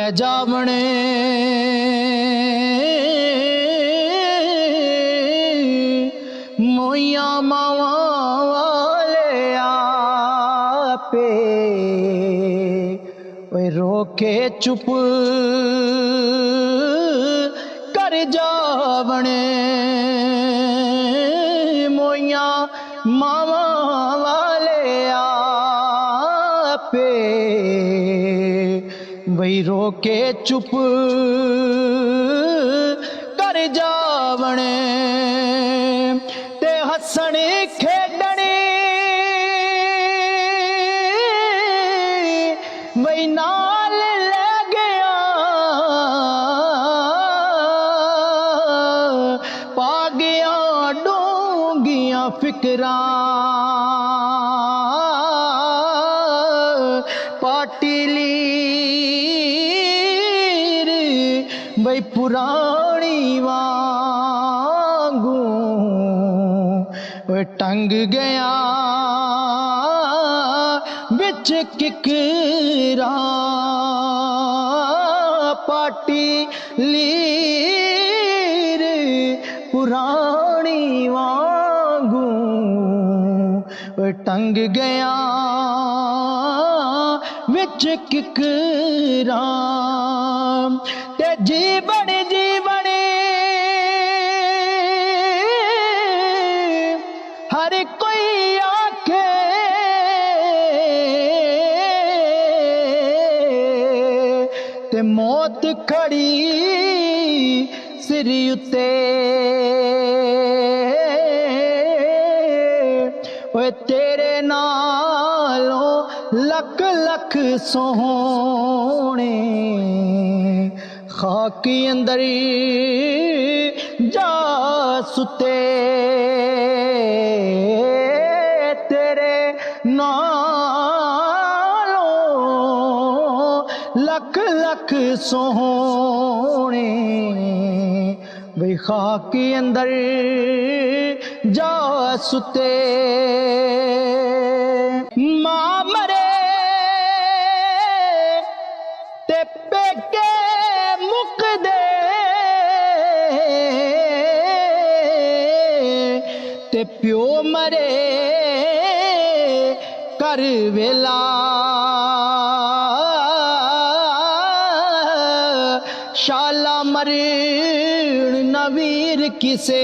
ਲੈ ਜਾਵਣੇ ਮੋਈਆਂ ਮਾਵਾਂ ਵਾਲੇ ਆਪੇ ਓਏ ਰੋਕੇ ਚੁੱਪ कर जावने मोइयां मावा वाले आपे वही रोके चुप कर जावने ते हसने खेडने वही नाल ले गया पा गया डोंगियां फिकरां पाटीलीर बई पुरानी वांगू टंग गया बिच किकरा पाटीलीर पुरानी वांगू टंग गया विच किकरा ते जीवन जीवन हर कोई आखे ते मौत खड़ी सिर उत्ते ओए तेरे नालों लख लख सोहने खाकी अंदर जा सुते तेरे नालों लख लख सोहने बई खाकी अंदर जा सुते मां मरे ते पेके मुक दे ते प्यो मरे कर वेला शाला मरण नवीर किसे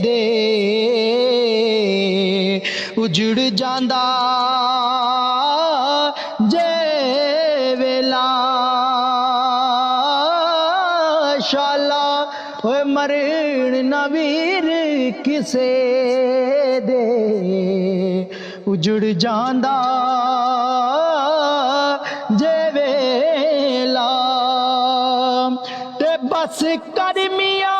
दे उजड़ जांदा जे वेला शाला होए मरण नवीर किसे दे उजड़ जांदा जे वेला ते बस कर मियां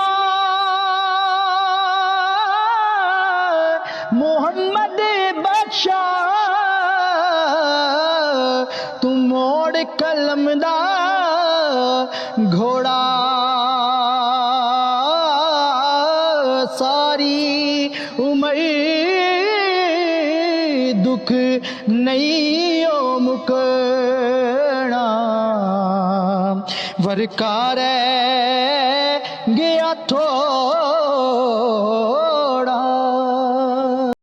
मोहम्मद बख्शा तू मोड़ कलम दा घोड़ा सारी उम्र दुख नहीं ओ मुकना वरकार गया थो